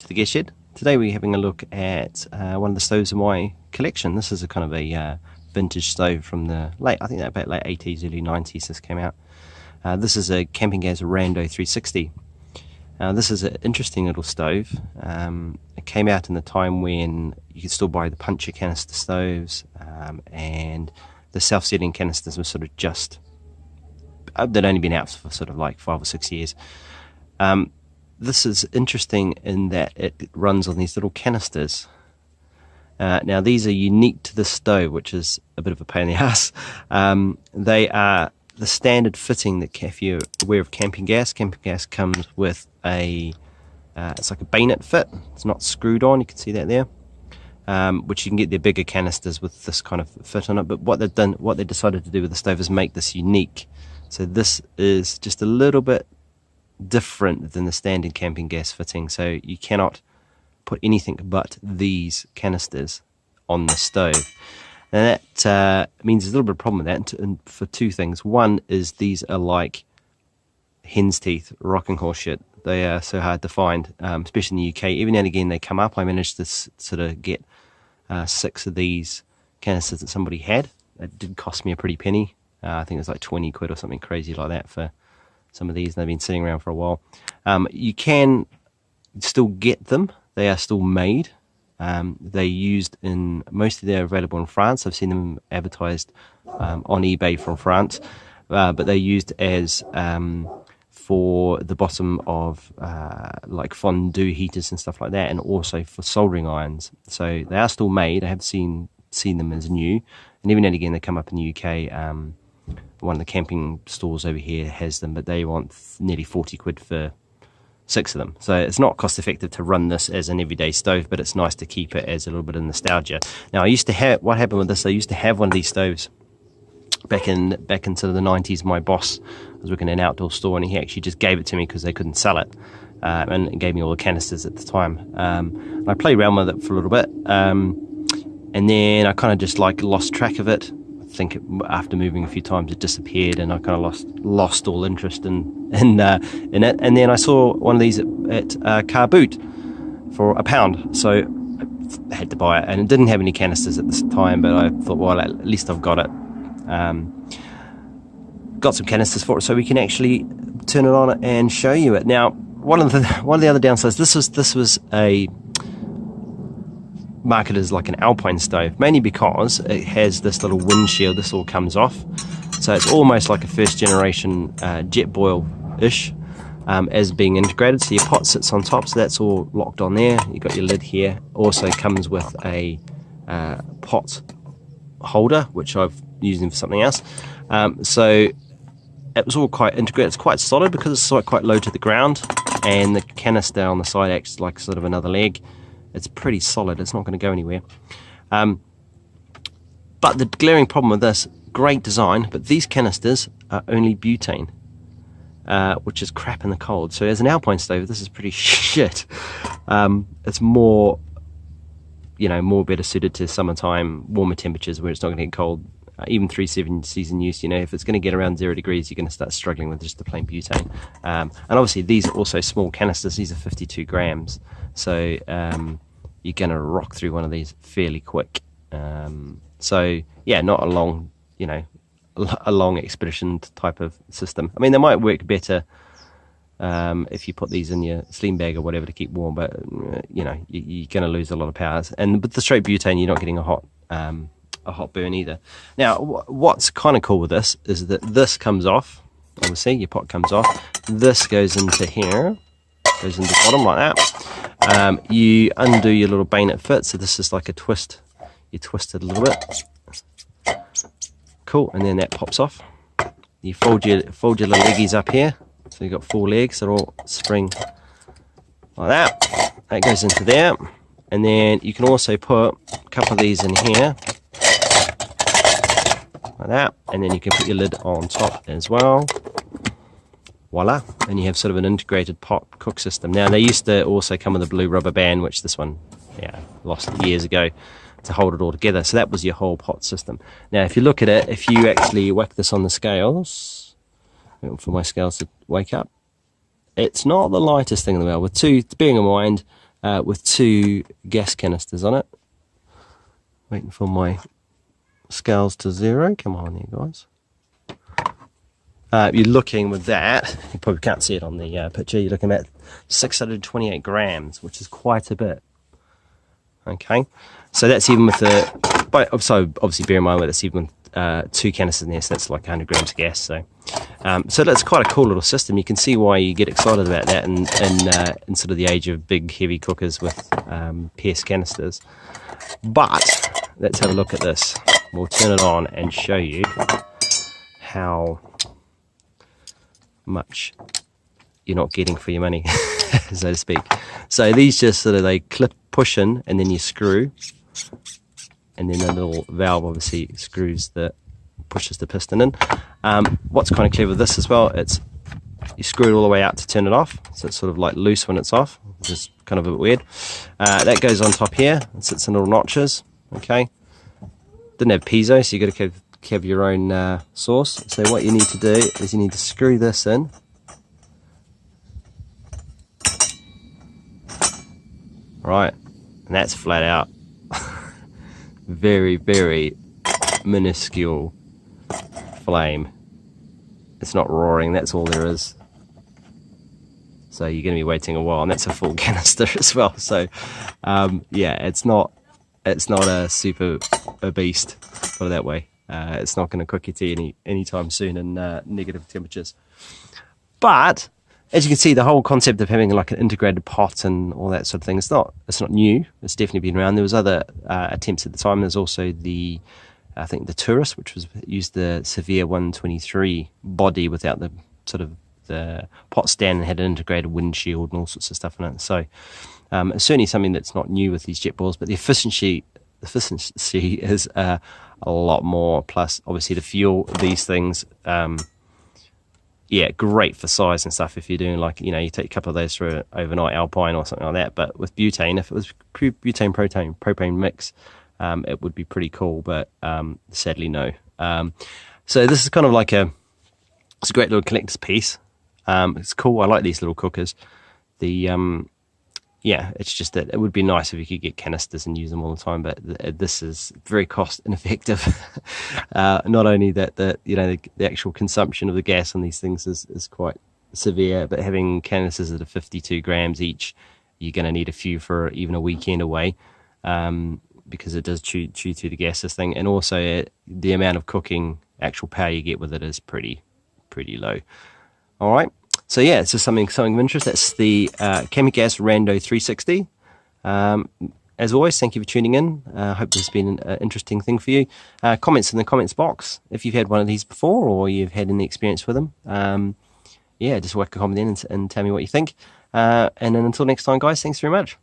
to the Gear Shed. Today we're having a look at one of the stoves in my collection. This is a kind of a vintage stove from the late 80s, early 90s this came out. This is a Campingaz Rando 360. This is an interesting little stove. It came out in the time when you could still buy the puncher canister stoves, and the self-setting canisters were sort of just, they'd only been out for sort of like 5 or 6 years. This is interesting in that it runs on these little canisters. Now these are unique to this stove, which is a bit of a pain in the ass. They are the standard fitting that, if you're aware of Campingaz comes with a, it's like a bayonet fit. It's not screwed on, you can see that there. Which you can get their bigger canisters with this kind of fit on it. But what they decided to do with the stove is make this unique. So this is just a little bit different than the standard Campingaz fitting, so you cannot put anything but these canisters on the stove. And that means there's a little bit of problem with that, and for two things. One is these are like hen's teeth, rocking horse shit. They are so hard to find, especially in the UK. Even now and again they come up. I managed to sort of get 6 of these canisters that somebody had. It did cost me a pretty penny. I think it was like 20 quid or something crazy like that for some of these. They've been sitting around for a while. You can still get them. They are still made. They're used in, mostly they're available in France. I've seen them advertised on eBay from France, but they're used as for the bottom of like fondue heaters and stuff like that, and also for soldering irons. So they are still made. I have seen them as new, and even then again they come up in the UK. One of the camping stores over here has them, but they want nearly 40 quid for 6 of them. So it's not cost effective to run this as an everyday stove, but it's nice to keep it as a little bit of nostalgia. Now I used to have, what happened with this, I used to have one of these stoves back into the 90s. My boss was working in an outdoor store, and he actually just gave it to me because they couldn't sell it, and gave me all the canisters at the time. I played around with it for a little bit, and then I kind of just like lost track of it. I think after moving a few times it disappeared, and I kind of lost all interest in it. And then I saw one of these at Car Boot for £1, so I had to buy it, and it didn't have any canisters at this time, but I thought, well, at least I've got it. Got some canisters for it, so we can actually turn it on and show you it. Now, one of the other downsides, this was a marketed as like an alpine stove, mainly because it has this little windshield. This all comes off, so it's almost like a first generation jet boil ish, as being integrated. So your pot sits on top, so that's all locked on there. You've got your lid here. Also comes with a pot holder, which I've used for something else. So it was all quite integrated. It's quite solid because it's quite low to the ground, and the canister on the side acts like sort of another leg. It's pretty solid. It's not going to go anywhere. But the glaring problem with this, great design, but these canisters are only butane, which is crap in the cold. So as an alpine stove, this is pretty shit. It's more, more better suited to summertime, warmer temperatures where it's not going to get cold. Even 3-season use, if it's going to get around 0 degrees, you're going to start struggling with just the plain butane. And obviously these are also small canisters. These are 52 grams. So you're going to rock through one of these fairly quick. So yeah, not a long, a long expedition type of system. I mean, they might work better if you put these in your sling bag or whatever to keep warm, but you're going to lose a lot of power. And with the straight butane, you're not getting a hot burn either. Now, what's kind of cool with this is that this comes off. Obviously, your pot comes off. This goes into here, goes into the bottom like that. You undo your little bayonet fit, so this is like a twist. You twist it a little bit. Cool, and then that pops off. You fold your little leggies up here, so you've got 4 legs. They're all spring like that. That goes into there, and then you can also put a couple of these in here, like that, and then you can put your lid on top as well. Voila, and you have sort of an integrated pot cook system. Now, they used to also come with a blue rubber band, which this one lost years ago, to hold it all together. So that was your whole pot system. Now, if you look at it, if you actually whack this on the scales, for my scales to wake up, it's not the lightest thing in the world. Bearing in mind with 2 gas canisters on it. Waiting for my scales to 0. Come on here, guys. You're looking with that, you probably can't see it on the picture, you're looking at 628 grams, which is quite a bit. Okay, so that's even with the, but so obviously bear in mind that it's even with 2 canisters in there, so that's like 100 grams of gas. So that's quite a cool little system. You can see why you get excited about that in sort of the age of big heavy cookers with PS canisters. But let's have a look at this. We'll turn it on and show you how much you're not getting for your money, so to speak. So these just sort of, they clip, push in, and then you screw, and then the little valve obviously pushes the piston in. What's kind of clever with this as well, it's you screw it all the way out to turn it off, so it's sort of like loose when it's off, which is kind of a bit weird. That goes on top here, it sits in little notches. Okay, didn't have piezo, so you got to have your own sauce. So what you need to do is you need to screw this in. Right, and that's flat out. Very, very minuscule flame. It's not roaring, that's all there is. So you're going to be waiting a while, and that's a full canister as well. So yeah, it's not a super beast, put it that way. It's not going to cook your tea anytime soon in negative temperatures. But as you can see, the whole concept of having like an integrated pot and all that sort of thing, it's not new. It's definitely been around. There was other attempts at the time. There's also I think the Tourist, which used the Severe 123 body without the sort of the pot stand, and had an integrated windshield and all sorts of stuff in it. So it's certainly something that's not new with these jet boilers, but the efficiency is a lot more. Plus, obviously, the fuel, these things, yeah, great for size and stuff. If you're doing like, you take a couple of those for an overnight Alpine or something like that. But with butane, if it was butane propane mix, it would be pretty cool. But sadly, no. So this is kind of like it's a great little collector's piece. It's cool. I like these little cookers. Yeah, it's just that it would be nice if you could get canisters and use them all the time, but this is very cost ineffective. Not only that, the actual consumption of the gas on these things is quite severe, but having canisters that are 52 grams each, you're going to need a few for even a weekend away, because it does chew through the gas, this thing, and also the amount of cooking actual power you get with it is pretty low. All right. So yeah, it's just something of interest. That's the Campingaz Rando 360. As always, thank you for tuning in. I hope this has been an interesting thing for you. Comments in the comments box if you've had one of these before or you've had any experience with them. Yeah, just whack a comment in and tell me what you think. And then until next time, guys, thanks very much.